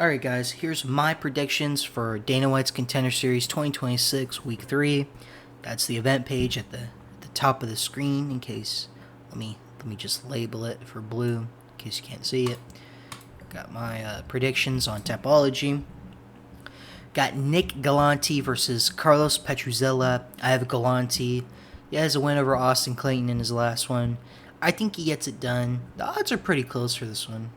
Alright, guys, here's my predictions for Dana White's Contender Series 2026 Week 3. That's the event page at the top of the screen. In case, let me just label it for blue in case you can't see it. Got my predictions on Tapology. Got Nick Galante versus Carlos Petruzella. I have Galante. He has a win over Austin Clayton in his last one. I think he gets it done. The odds are pretty close for this one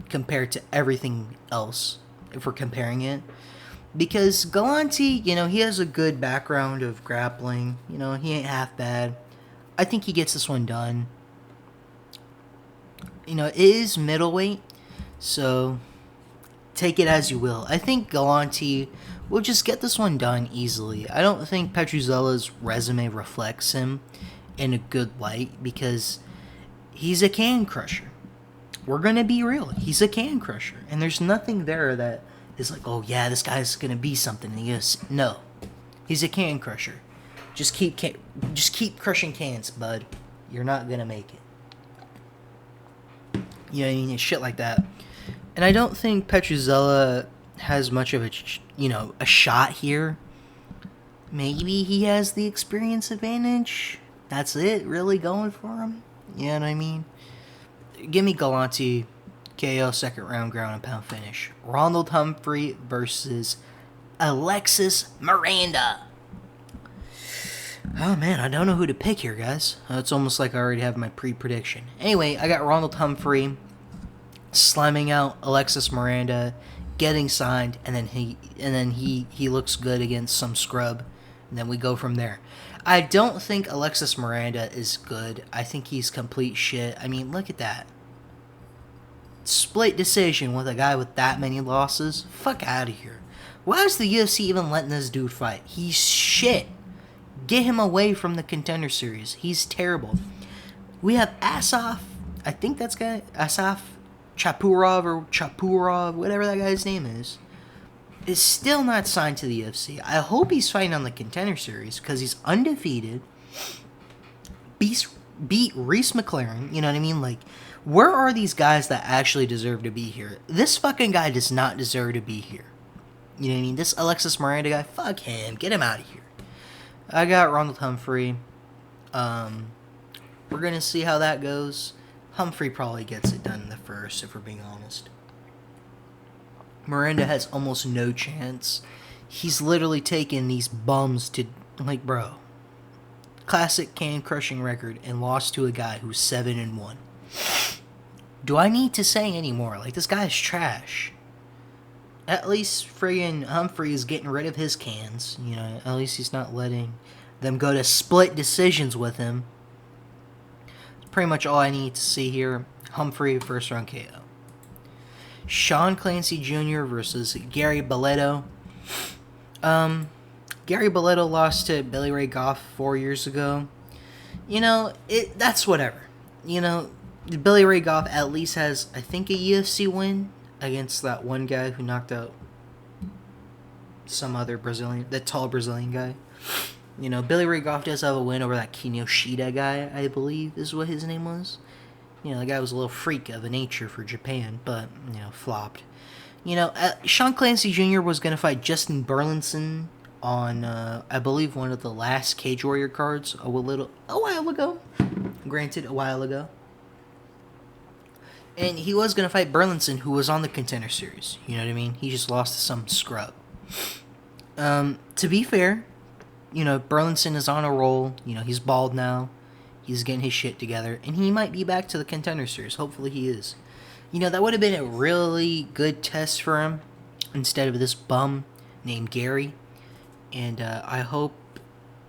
compared to everything else, if we're comparing it. Because Galante, he has a good background of grappling. He ain't half bad. I think he gets this one done. It is middleweight, so take it as you will. I think Galante will just get this one done easily. I don't think Petruzella's resume reflects him in a good light because he's a can crusher. We're going to be real. He's a can crusher. And there's nothing there that is like, oh yeah, this guy's going to be something. No. He's a can crusher. Just keep crushing cans, bud. You're not going to make it. Shit like that. And I don't think Petruzella has much of a shot here. Maybe he has the experience advantage. That's it, really going for him. You know what I mean? Give me Galante, KO, second round, ground and pound finish. Ronald Humphrey versus Alexis Miranda. Oh man, I don't know who to pick here, guys. It's almost like I already have my pre-prediction. Anyway, I got Ronald Humphrey slamming out Alexis Miranda, getting signed, and then he looks good against some scrub, and then we go from there. I don't think Alexis Miranda is good. I think he's complete shit. I mean, look at that. Split decision with a guy with that many losses? Fuck out of here. Why is the UFC even letting this dude fight? He's shit. Get him away from the Contender Series. He's terrible. We have Asaf. I think that's guy. Asaf Chapurov, whatever that guy's name is still not signed to the UFC. I hope he's fighting on the Contender Series because he's undefeated. Beat Reese McLaren, you know what I mean? Like, where are these guys that actually deserve to be here? This fucking guy does not deserve to be here. You know what I mean? This Alexis Miranda guy, fuck him. Get him out of here. I got Ronald Humphrey. We're going to see how that goes. Humphrey probably gets it done in the first, if we're being honest. Miranda has almost no chance. He's literally taken these bums to, like, bro. Classic can crushing record and lost to a guy who's 7-1. Do I need to say any more? Like, this guy's trash. At least friggin' Humphrey is getting rid of his cans. At least he's not letting them go to split decisions with him. That's pretty much all I need to see here. Humphrey, first round KO. Sean Clancy Jr. versus Gary Belletto. Gary Belletto lost to Billy Ray Goff 4 years ago. That's whatever. Billy Ray Goff at least has, I think, a UFC win against that one guy who knocked out some other Brazilian, that tall Brazilian guy. Billy Ray Goff does have a win over that Kinoshita guy, I believe is what his name was. The guy was a little freak of a nature for Japan, but, flopped. Sean Clancy Jr. was going to fight Justin Burlinson on, I believe, one of the last Cage Warrior cards a while ago. Granted, a while ago. And he was going to fight Burlinson, who was on the Contender Series. You know what I mean? He just lost to some scrub. To be fair, Burlinson is on a roll. He's bald now. He's getting his shit together, and he might be back to the Contender Series. Hopefully he is. That would have been a really good test for him instead of this bum named Gary. And I hope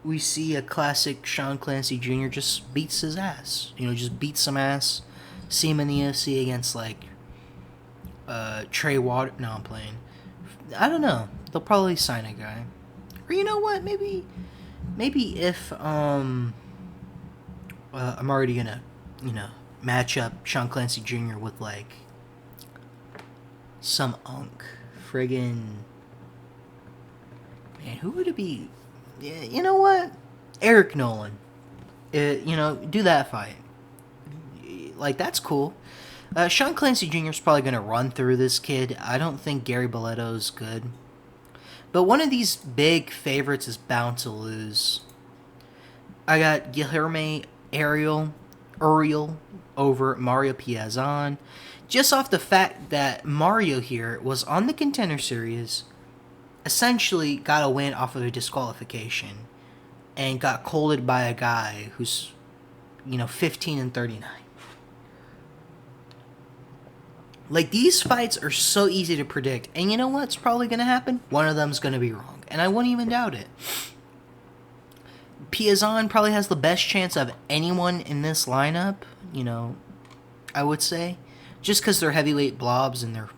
we see a classic Sean Clancy Jr. just beats his ass. Just beats some ass. See him in the UFC against, like, Trey Water. No, I'm playing. I don't know. They'll probably sign a guy. Or you know what? Maybe if, I'm already gonna, match up Sean Clancy Jr. with, like, some unk. Friggin'. Man, who would it be? You know what? Eric Nolan. Do that fight. Like, that's cool. Sean Clancy Jr. is probably going to run through this kid. I don't think Gary Boleto is good. But one of these big favorites is bound to lose. I got Guilherme Uriel over Mario Piazon. Just off the fact that Mario here was on the Contender Series, essentially got a win off of a disqualification, and got colded by a guy who's, 15-39. Like, these fights are so easy to predict, and you know what's probably going to happen? One of them's going to be wrong, and I wouldn't even doubt it. Piazon probably has the best chance of anyone in this lineup, I would say. Just because they're heavyweight blobs and they're,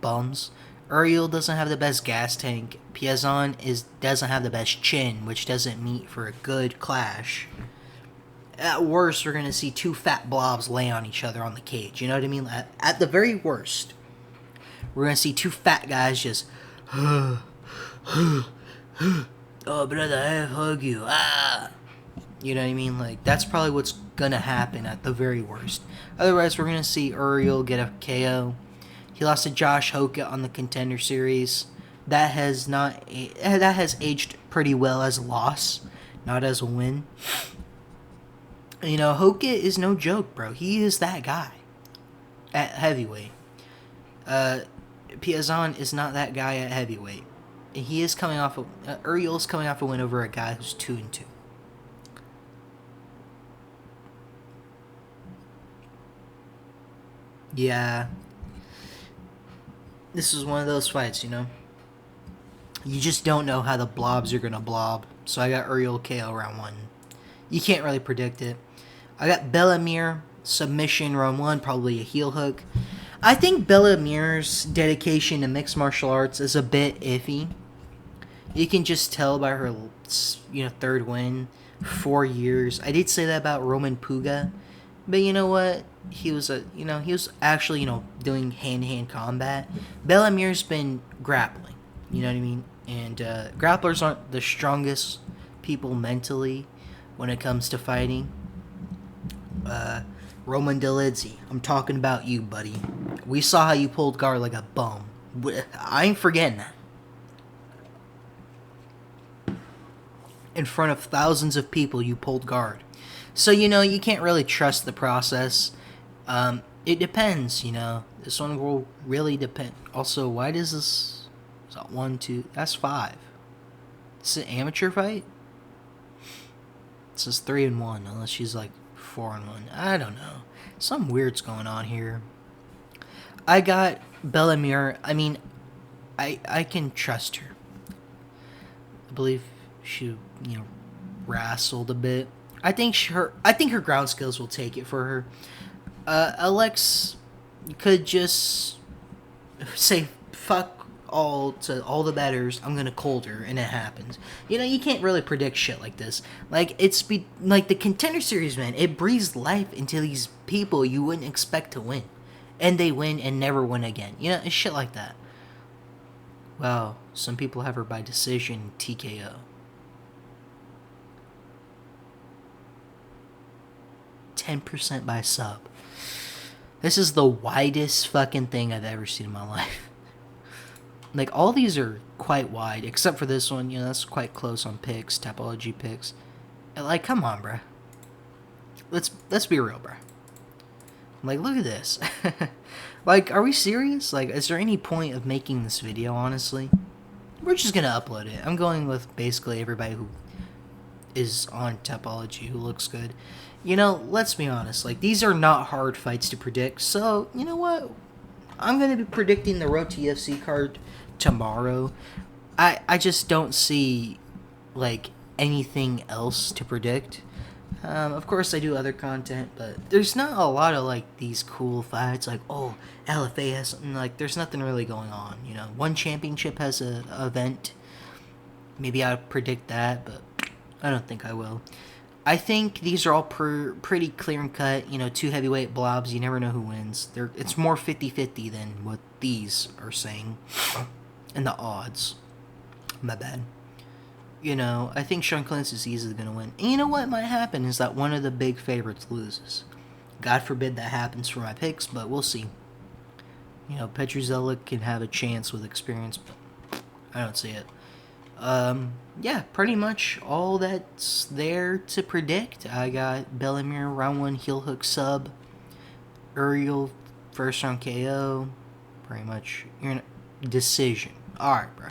bums. Uriel doesn't have the best gas tank. Piazon doesn't have the best chin, which doesn't meet for a good clash. At worst, we're going to see two fat blobs lay on each other on the cage. You know what I mean? At the very worst, we're going to see two fat guys just... oh, brother, I hug you. Ah! You know what I mean? Like, that's probably what's going to happen at the very worst. Otherwise, we're going to see Uriel get a KO. He lost to Josh Hoka on the Contender Series. That has aged pretty well as a loss, not as a win. Hoka is no joke, bro. He is that guy at heavyweight. Piazon is not that guy at heavyweight. He is coming off Uriel's coming off a win over a guy who's 2-2. Yeah. This is one of those fights, You just don't know how the blobs are going to blob. So I got Uriel KO round 1. You can't really predict it. I got Bellamir, submission round 1, probably a heel hook. I think Bellamir's dedication to mixed martial arts is a bit iffy. You can just tell by her, third win, 4 years. I did say that about Roman Puga, but you know what? He was actually, doing hand-to-hand combat. Bellamir's been grappling, you know what I mean? And grapplers aren't the strongest people mentally when it comes to fighting. Roman Delidze, I'm talking about you, buddy. We saw how you pulled guard like a bum. I ain't forgetting that. In front of thousands of people, you pulled guard. So, you can't really trust the process. It depends, This one will really depend. Also, why does this... Is that 1, 2... That's 5. Is it an amateur fight? It says 3-1, unless she's like 4-1. I don't know. Something weird's going on here. I got Bellamir. I mean, I can trust her. I believe she, wrestled a bit. I think her ground skills will take it for her. Alex could just say fuck all the betters. I'm gonna cold her, and it happens. You can't really predict shit like this. Like like the Contender Series, man. It breathes life into these people you wouldn't expect to win, and they win and never win again. It's shit like that. Wow, some people have her by decision, TKO. 10% by sub. This is the widest fucking thing I've ever seen in my life. Like, all these are quite wide, except for this one. That's quite close on picks, Tapology picks. Like, come on, bruh. Let's be real, bruh. Like, look at this. Like, are we serious? Like, is there any point of making this video, honestly? We're just gonna upload it. I'm going with basically everybody who is on Tapology who looks good. Let's be honest. Like, these are not hard fights to predict. So, you know what? I'm going to be predicting the Road to UFC card tomorrow. I just don't see, like, anything else to predict. Of course, I do other content, but there's not a lot of, like, these cool fights. Like, oh, LFA has something. Like, there's nothing really going on, One championship has an event. Maybe I'll predict that, but I don't think I will. I think these are all pretty clear and cut. 2 heavyweight blobs. You never know who wins. It's more 50-50 than what these are saying. And the odds. My bad. I think Sean Clancy's easily going to win. And you know what might happen is that one of the big favorites loses. God forbid that happens for my picks, but we'll see. You know, Petruzella can have a chance with experience, but I don't see it. Yeah, pretty much all that's there to predict. I got Bellemere round 1 heel hook sub, Uriel first round KO, pretty much decision. Alright, bro.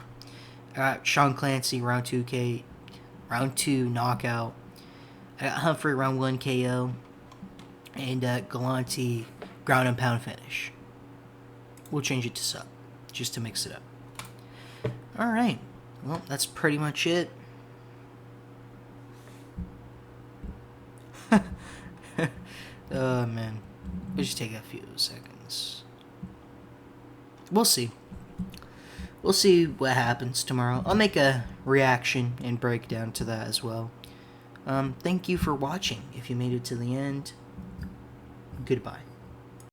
I got Sean Clancy round 2 knockout. I got Humphrey round 1 KO, and Galante ground and pound finish. We'll change it to sub, just to mix it up. Alright, well, that's pretty much it. Oh, man. It'll just take a few seconds. We'll see. We'll see what happens tomorrow. I'll make a reaction and breakdown to that as well. Thank you for watching. If you made it to the end, goodbye.